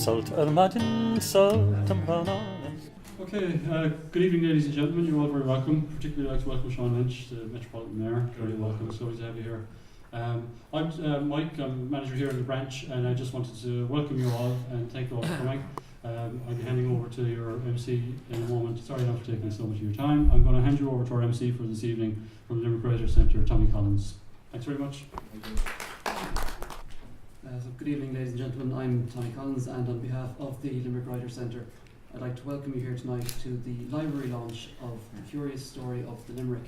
salt Armadin salt Ambranas. Okay, good evening, ladies and gentlemen. You're all very welcome. Particularly like to welcome Sean Lynch, the Metropolitan Mayor. Very welcome. It's lovely to have you here. I'm Mike. I'm manager here in the branch, and I just wanted to welcome you all and thank you all for coming. I'll be handing over to your MC in a moment. Sorry not for taking so much of your time. I'm going to hand you over to our MC for this evening from the Limerick Writers Centre, Tommy Collins. Thanks very much. Thank you. So good evening, ladies and gentlemen. I'm Tommy Collins, and on behalf of the Limerick Writers Centre, I'd like to welcome you here tonight to the library launch of The Curious Story of the Limerick,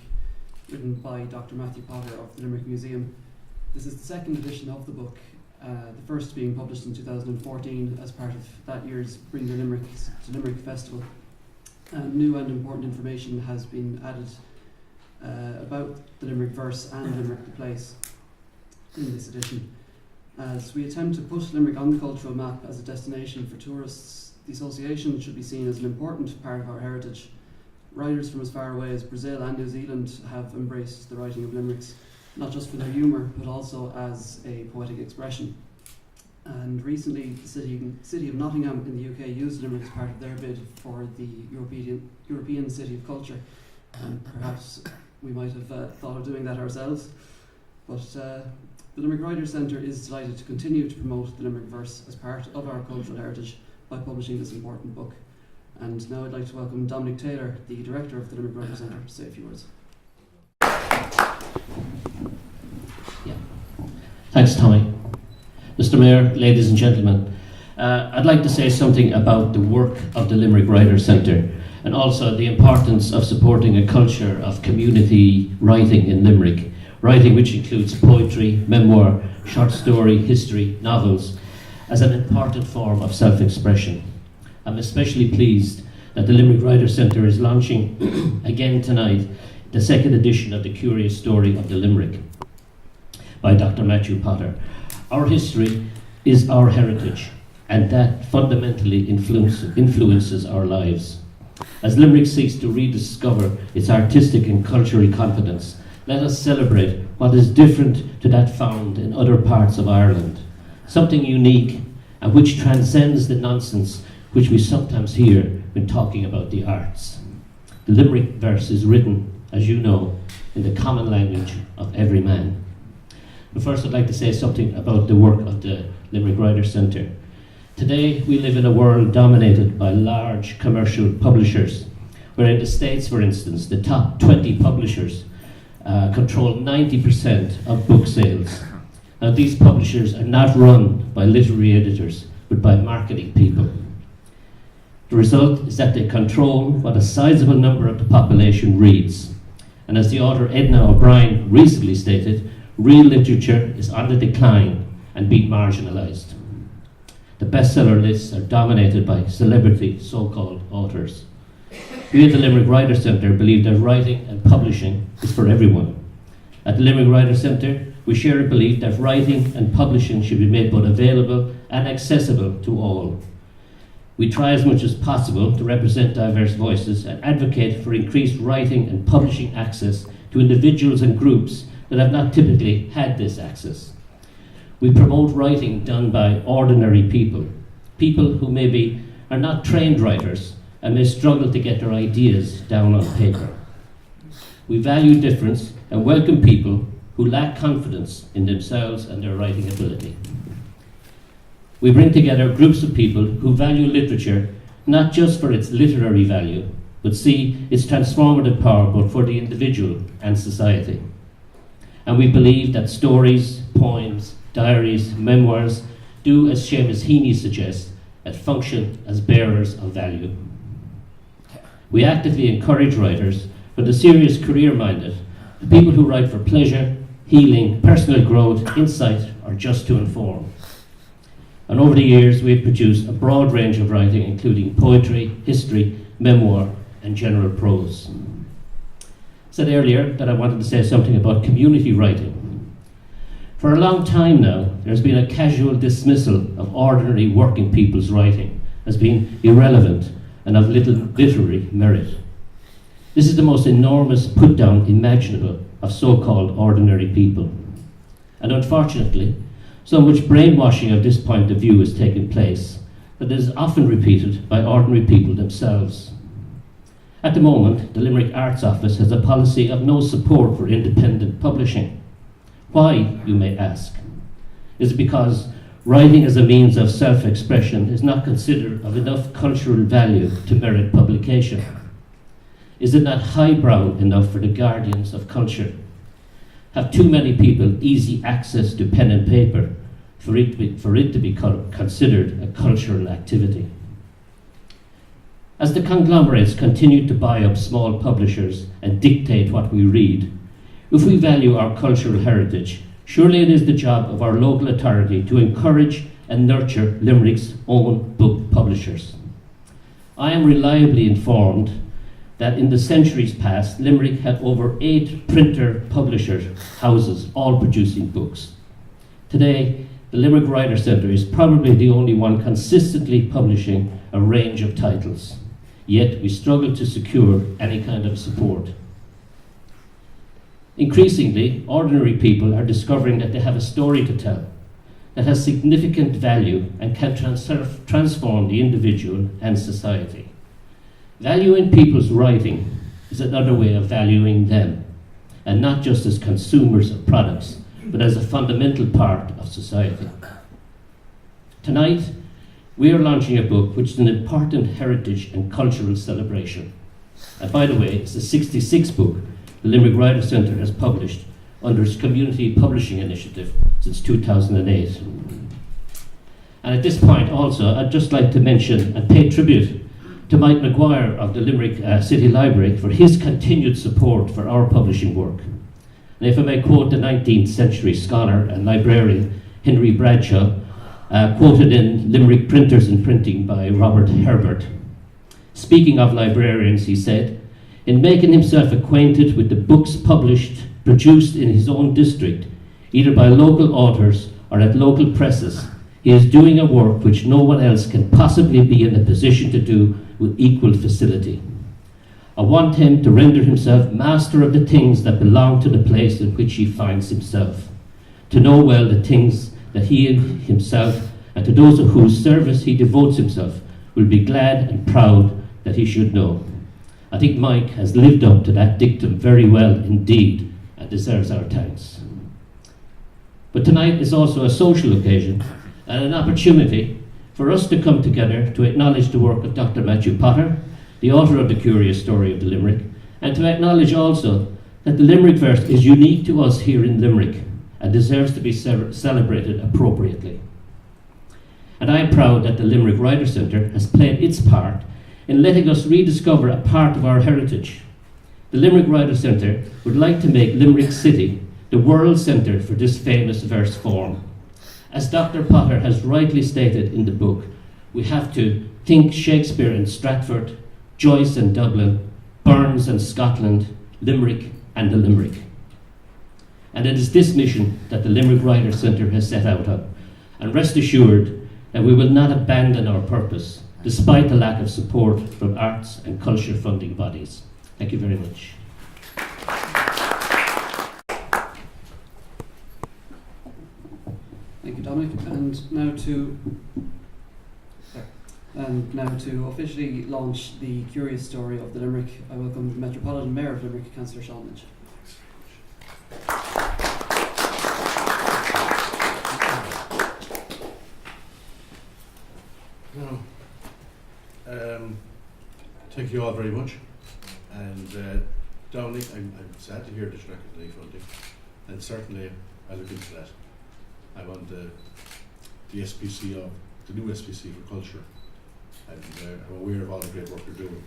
written by Dr. Matthew Potter of the Limerick Museum. This is the second edition of the book, the first being published in 2014 as part of that year's Bring Your Limerick to Limerick Festival. New and important information has been added about the Limerick verse and Limerick the place in this edition. As we attempt to put Limerick on the cultural map as a destination for tourists, the association should be seen as an important part of our heritage. Writers from as far away as Brazil and New Zealand have embraced the writing of limericks, not just for their humour, but also as a poetic expression. And recently, the city of Nottingham in the UK used Limerick as part of their bid for the European City of Culture. And perhaps we might have thought of doing that ourselves. But the Limerick Writers Centre is delighted to continue to promote the Limerick verse as part of our cultural heritage by publishing this important book. And now I'd like to welcome Dominic Taylor, the director of the Limerick Writers Centre, to say a few words. Thanks, Tommy. Mr. Mayor, ladies and gentlemen, I'd like to say something about the work of the Limerick Writers Centre and also the importance of supporting a culture of community writing in Limerick, writing which includes poetry, memoir, short story, history, novels, as an important form of self-expression. I'm especially pleased that the Limerick Writers Centre is launching again tonight the second edition of The Curious Story of the Limerick by Dr. Matthew Potter. Our history is our heritage, and that fundamentally influences our lives. As Limerick seeks to rediscover its artistic and cultural confidence, let us celebrate what is different to that found in other parts of Ireland, something unique and which transcends the nonsense which we sometimes hear when talking about the arts. The Limerick verse is written, as you know, in the common language of every man. But first I'd like to say something about the work of the Limerick Writers Centre. Today we live in a world dominated by large commercial publishers, where in the States, for instance, the top 20 publishers control 90% of book sales. Now these publishers are not run by literary editors, but by marketing people. The result is that they control what a sizable number of the population reads. And as the author Edna O'Brien recently stated, real literature is on the decline and being marginalised. The bestseller lists are dominated by celebrity so-called authors. We at the Limerick Writers Centre believe that writing and publishing is for everyone. At the Limerick Writers Centre, we share a belief that writing and publishing should be made both available and accessible to all. We try as much as possible to represent diverse voices and advocate for increased writing and publishing access to individuals and groups that have not typically had this access. We promote writing done by ordinary people, people who maybe are not trained writers and may struggle to get their ideas down on paper. We value difference and welcome people who lack confidence in themselves and their writing ability. We bring together groups of people who value literature not just for its literary value, but see its transformative power both for the individual and society. And we believe that stories, poems, diaries, memoirs do, as Seamus Heaney suggests, function as bearers of value. We actively encourage writers, from the serious career-minded, to people who write for pleasure, healing, personal growth, insight, or just to inform. And over the years, we have produced a broad range of writing, including poetry, history, memoir, and general prose. I said earlier that I wanted to say something about community writing. For a long time now, there's been a casual dismissal of ordinary working people's writing as being irrelevant and of little literary merit. This is the most enormous put-down imaginable of so-called ordinary people. And unfortunately, so much brainwashing of this point of view has taken place that is often repeated by ordinary people themselves. At the moment, the Limerick Arts Office has a policy of no support for independent publishing. Why, you may ask? Is it because writing as a means of self-expression is not considered of enough cultural value to merit publication? Is it not highbrow enough for the guardians of culture? Have too many people easy access to pen and paper for it to be considered a cultural activity? As the conglomerates continue to buy up small publishers and dictate what we read, if we value our cultural heritage, surely it is the job of our local authority to encourage and nurture Limerick's own book publishers. I am reliably informed that in the centuries past, Limerick had over 8 printer publisher houses, all producing books. Today, the Limerick Writer Centre is probably the only one consistently publishing a range of titles, yet we struggle to secure any kind of support. Increasingly, ordinary people are discovering that they have a story to tell that has significant value and can transform the individual and society. Valuing people's writing is another way of valuing them, and not just as consumers of products, but as a fundamental part of society. Tonight, we are launching a book which is an important heritage and cultural celebration. And by the way, it's the 66th book the Limerick Writer Centre has published under its community publishing initiative since 2008. And at this point also, I'd just like to mention and pay tribute to Mike Maguire of the Limerick City Library for his continued support for our publishing work. And if I may quote the 19th century scholar and librarian Henry Bradshaw, quoted in Limerick Printers and Printing by Robert Herbert. Speaking of librarians, he said, "In making himself acquainted with the books produced in his own district, either by local authors or at local presses, he is doing a work which no one else can possibly be in a position to do with equal facility. I want him to render himself master of the things that belong to the place in which he finds himself, to know well the things that he himself and to those of whose service he devotes himself will be glad and proud that he should know." I think Mike has lived up to that dictum very well indeed and deserves our thanks. But tonight is also a social occasion and an opportunity for us to come together to acknowledge the work of Dr. Matthew Potter, the author of The Curious Story of the Limerick, and to acknowledge also that the Limerick verse is unique to us here in Limerick and deserves to be celebrated appropriately. And I am proud that the Limerick Writer Centre has played its part in letting us rediscover a part of our heritage. The Limerick Writer Centre would like to make Limerick City the world centre for this famous verse form. As Dr. Potter has rightly stated in the book, we have to think Shakespeare in Stratford, Joyce in Dublin, Burns in Scotland, Limerick and the Limerick. And it is this mission that the Limerick Writer Centre has set out on. And rest assured that we will not abandon our purpose, despite the lack of support from arts and culture funding bodies. Thank you very much. Thank you, Dominic. And now to officially launch the Curious Story of the Limerick, I welcome the Metropolitan Mayor of Limerick, Councillor Sean Lynch. Thank you all very much. And Dominic, I'm sad to hear that you're not getting any funding. And certainly I look into that. I'm on the SPC of the new SPC for Culture. And I'm aware of all the great work you're doing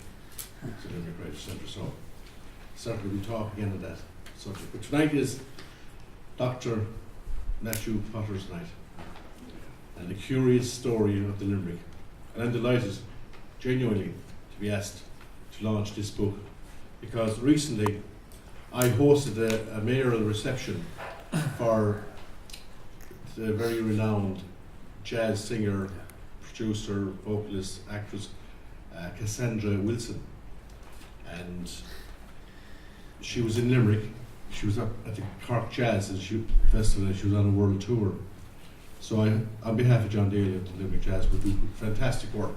at the Limerick Writer Centre. So certainly we'll talk again on that subject. But tonight is Dr. Matthew Potter's night and the curious story of the Limerick. And I'm delighted, genuinely, to be asked to launch this book because recently I hosted a mayoral reception for the very renowned jazz singer, producer, vocalist, actress Cassandra Wilson, and she was in Limerick. She was up at the Cork Jazz Festival and she was on a world tour, So I, on behalf of John Daly of the Limerick Jazz, we do fantastic work.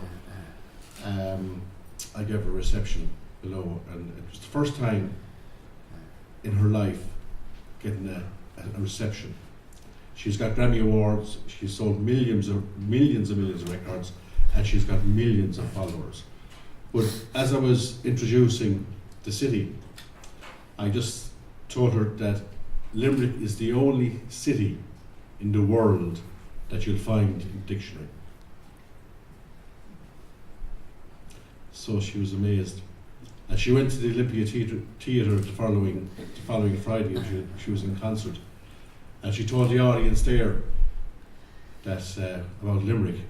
I gave her a reception below, and it was the first time in her life getting a reception. She's got Grammy Awards, she's sold millions of records, and she's got millions of followers. But as I was introducing the city, I just told her that Limerick is the only city in the world that you'll find in the dictionary. So she was amazed. And she went to the Olympia Theatre the following Friday, and she was in concert. And she told the audience there that about Limerick,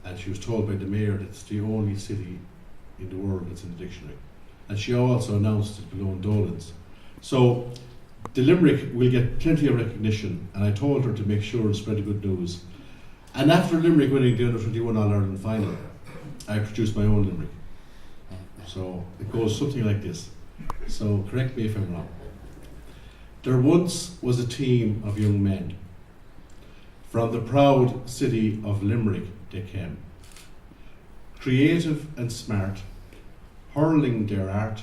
and she was told by the mayor that it's the only city in the world that's in the dictionary. And she also announced it below in Dolan's. So the Limerick will get plenty of recognition, and I told her to make sure and spread the good news. And after Limerick winning the Under-21 All-Ireland final, I produced my own Limerick. So it goes something like this. So correct me if I'm wrong. There once was a team of young men. From the proud city of Limerick they came. Creative and smart, hurling their art,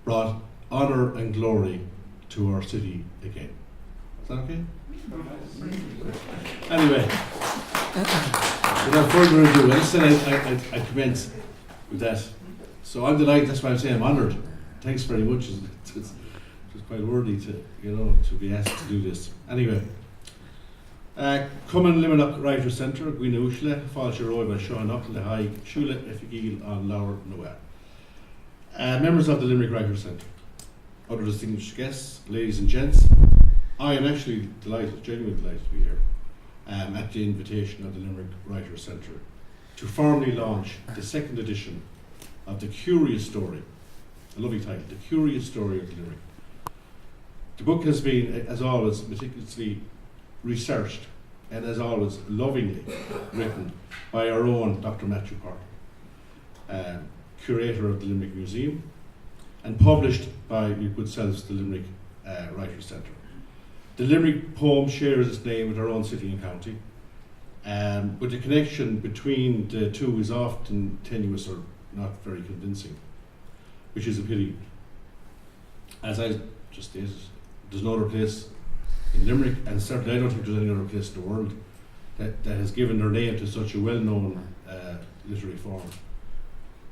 brought honour and glory to our city again. Is that okay? Anyway, without further ado, I said I commence with that. So I'm delighted, that's why I'm saying I'm honoured. Thanks very much. It's quite worthy to be asked to do this. Anyway, Cumann Limerick Writer Centre, Gwina Ushla, Fáilte Roy by Sean Upton, High, Shula, Efigil, and Laura Noel. Members of the Limerick Writer Centre, other distinguished guests, ladies and gents, I am actually delighted, genuinely delighted to be here at the invitation of the Limerick Writer Centre to formally launch the second edition of The Curious Story, a lovely title, The Curious Story of the Limerick. The book has been, as always, meticulously researched and, as always, lovingly written by our own Dr. Matthew Porter, curator of the Limerick Museum, and published by your good selves, the Limerick Writers Centre. The Limerick poem shares its name with our own city and county, but the connection between the two is often tenuous or not very convincing, which is a pity. As I just stated, there's no other place in Limerick, and certainly I don't think there's any other place in the world that has given their name to such a well-known literary form.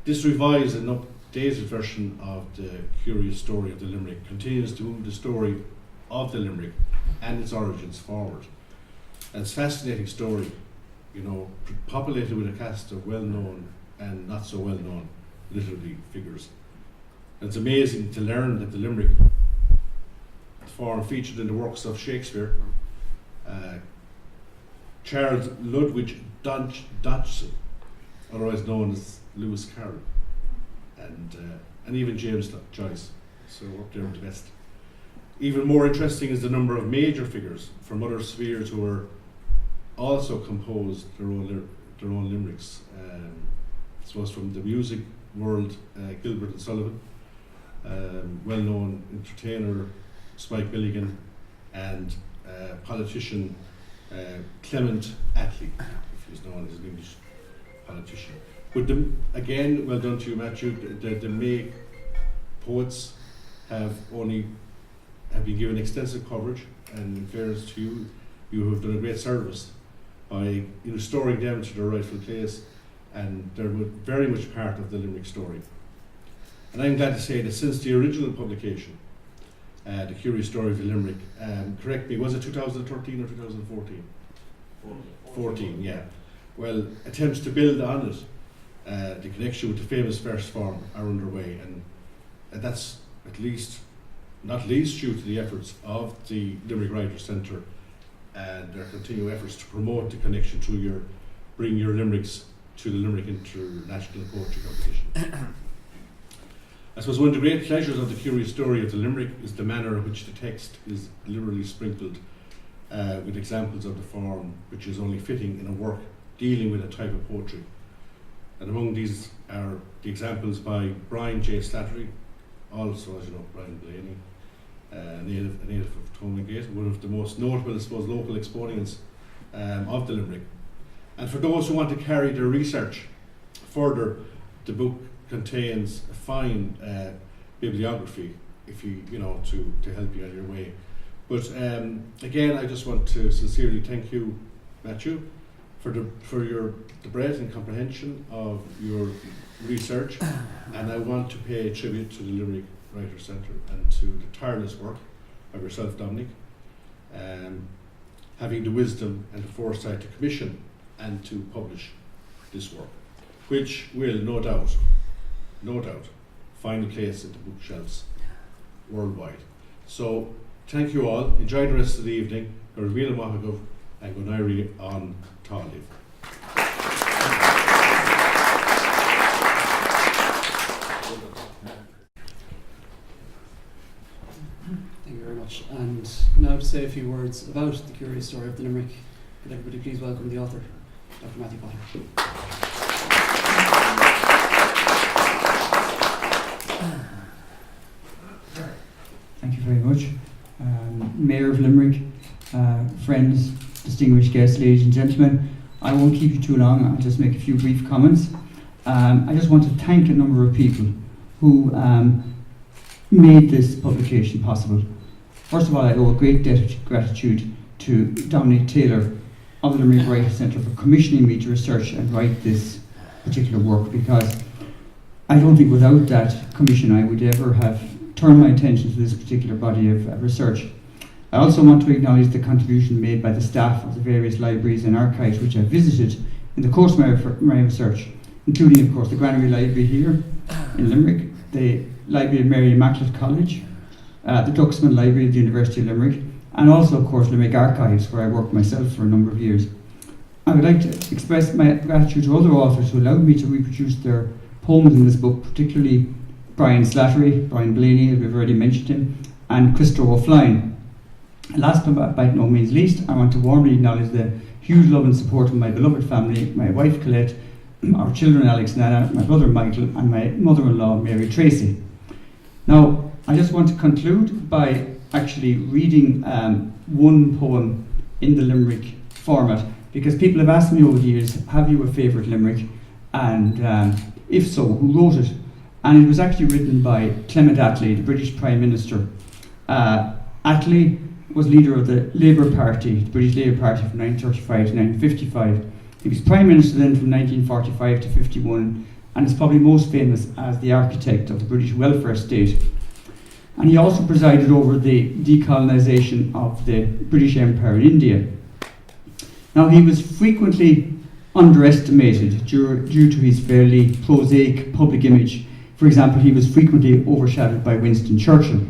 This revised and updated version of The Curious Story of the Limerick continues to move the story of the Limerick and its origins forward. And it's a fascinating story, populated with a cast of well-known and not so well-known literary figures. And it's amazing to learn that the Limerick form featured in the works of Shakespeare, Charles Ludwig Dodgson, otherwise known as Lewis Carroll, and even James Joyce. So up there with the best. Even more interesting is the number of major figures from other spheres who are also composed their own limericks. I suppose from the music world, Gilbert and Sullivan, well-known entertainer Spike Milligan, and politician Clement Attlee, if he's known as an English politician. But again, well done to you, Matthew. The May poets have been given extensive coverage, and in fairness to you, you have done a great service by restoring them to their rightful place, and they're very much part of the Limerick story. And I'm glad to say that since the original publication, The Curious Story of the Limerick, correct me, was it 2013 or 2014? 14, yeah. Well, attempts to build on it, the connection with the famous verse form are underway, and that's not least due to the efforts of the Limerick Writers Centre and their continued efforts to promote the connection through bring your limericks to the Limerick International Poetry Competition. I suppose one of the great pleasures of The Curious Story of the Limerick is the manner in which the text is liberally sprinkled with examples of the form which is only fitting in a work dealing with a type of poetry. And among these are the examples by Brian J. Slattery, also, as you know, Brian Blaney, a native of Tonegate, one of the most notable, I suppose, local exponents of the Limerick. And for those who want to carry their research further, the book contains a fine bibliography if to help you on your way. But again, I just want to sincerely thank you, Matthew, for the breadth and comprehension of your research, and I want to pay tribute to the Limerick Writers Centre and to the tireless work of yourself, Dominic, having the wisdom and the foresight to commission and to publish this work, which will no doubt find a place at the bookshelves worldwide. So thank you all, enjoy the rest of the evening, Gur Mhíle Maith Agaibh, and Go Nairi on Táiliv. Thank you very much. And now to say a few words about the curious story of the Limerick, could everybody please welcome the author, Dr. Matthew Potter. Thank you very much. Mayor of Limerick, friends, distinguished guests, ladies and gentlemen, I won't keep you too long, I'll just make a few brief comments. I just want to thank a number of people who made this publication possible. First of all, I owe a great debt of gratitude to Dominic Taylor of the Limerick Writers Centre for commissioning me to research and write this particular work, because I don't think without that commission I would ever have turned my attention to this particular body of research. I also want to acknowledge the contribution made by the staff of the various libraries and archives which I visited in the course of my research, including, of course, the Granary Library here in Limerick, the Library of Mary Immaculate College, the Duxman Library at the University of Limerick, and also, of course, Limerick Archives, where I worked myself for a number of years. I would like to express my gratitude to other authors who allowed me to reproduce their poems in this book, particularly Brian Slattery, Brian Blaney, as we've already mentioned him, and Christopher O'Flynn. Last but by no means least, I want to warmly acknowledge the huge love and support of my beloved family, my wife Colette, our children Alex and Anna, my brother Michael, and my mother-in-law Mary Tracy. Now, I just want to conclude by actually reading one poem in the Limerick format, because people have asked me over the years, have you a favourite Limerick? And if so, who wrote it? And it was actually written by Clement Attlee, the British Prime Minister. Attlee was leader of the Labour Party, the British Labour Party from 1935 to 1955. He was Prime Minister then from 1945 to 51, and is probably most famous as the architect of the British welfare state. And he also presided over the decolonisation of the British Empire in India. Now, he was frequently underestimated due to his fairly prosaic public image. For example, he was frequently overshadowed by Winston Churchill.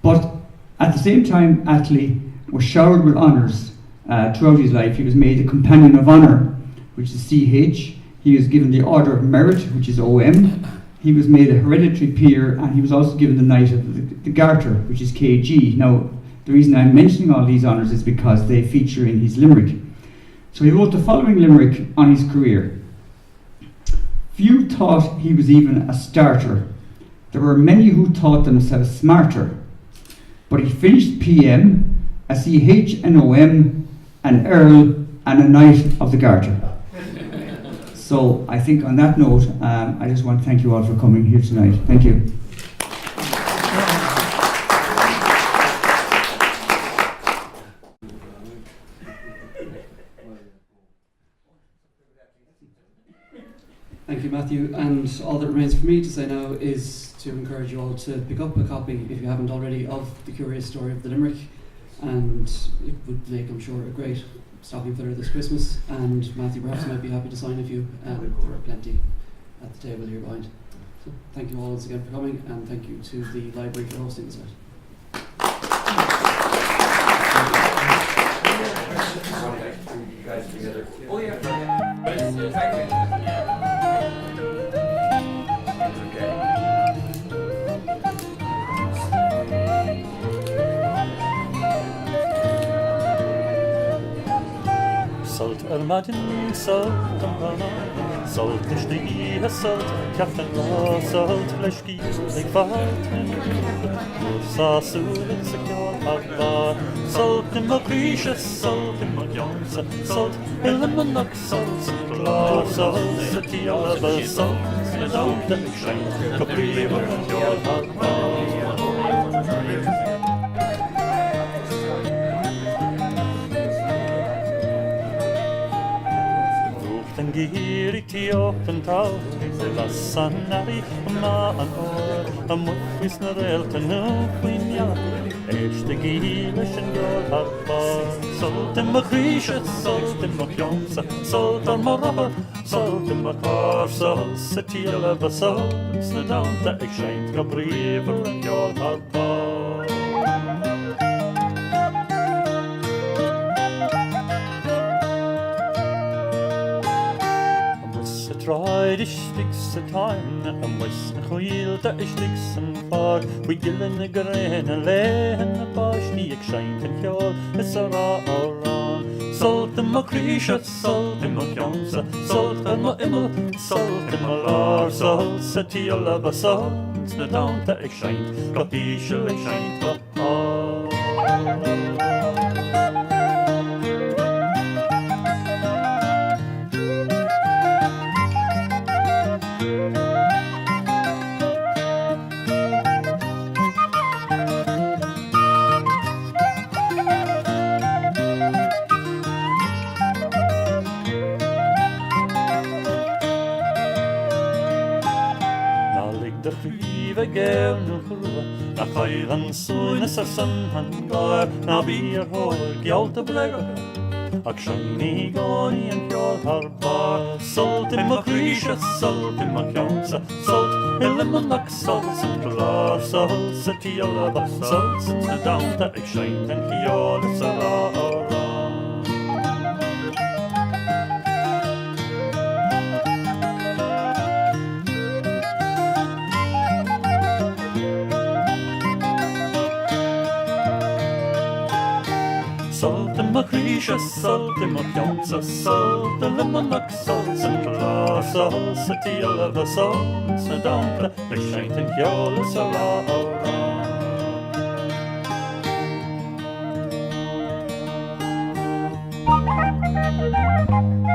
But at the same time, Attlee was showered with honours throughout his life. He was made a Companion of Honour, which is CH. He was given the Order of Merit, which is OM. He was made a hereditary peer, and he was also given the Knight of the Garter, which is KG. Now, the reason I'm mentioning all these honours is because they feature in his Limerick. So he wrote the following Limerick on his career. Few thought he was even a starter. There were many who thought themselves smarter. But he finished PM, a CH, an OM, an Earl, and a Knight of the Garter. So I think on that note, I just want to thank you all for coming here tonight. Thank you. Thank you, Matthew. And all that remains for me to say now is to encourage you all to pick up a copy, if you haven't already, of The Curious Story of the Limerick. And it would make, I'm sure, a great stocking filler this Christmas. And Matthew perhaps might be happy to sign a few. There are plenty at the table here behind. So thank you all once again for coming, and thank you to the library for hosting this event. You guys together. Oh yeah. Sultan. Madin salt am Rana Salt is die salt Captain Ra salt Fleshki Lig falt Sa sulit sa kjall Abba Salt in Makrishas Salt in Madjonsa Salt Ilmanak Salt som klar Salt sa Tialaba Salt Sledam den Schein Kapriva Kjall Abba Den gierig i öppen tau Det lassan nari Ma an år Am muffis när elten uppin ja Eshte gilischen gör harpa Solten makrishet Solten makjonsa Solten marabba Solten makar Solse tila basal Snedanta ek scheint Gabriel en gör harpa Tried is sticks a time and was a wheel that is sticks and far we gillen a grain a lehen a bash the exchange and yall is a ra salt in my creature salt in my jonsa salt in my immel salt in my lar salt city a lava salt the down that exchange got the shell exchange Der frive gern og kurva Na khayran soina sarsan hangar Na bier hor gjalt og blega Akshani goni en kjall harbar Salt in makrisha, salt in makjonsa Salt ilmanak salt som klar Salt se tialaba Salt som sedanta ek scheint en kjall sarara Salt in makrisha, salt in makjonsa Salt ilmanak salt som klar Salt se tialaba Salt sedanta ek scheint en kjall sarara Thank you.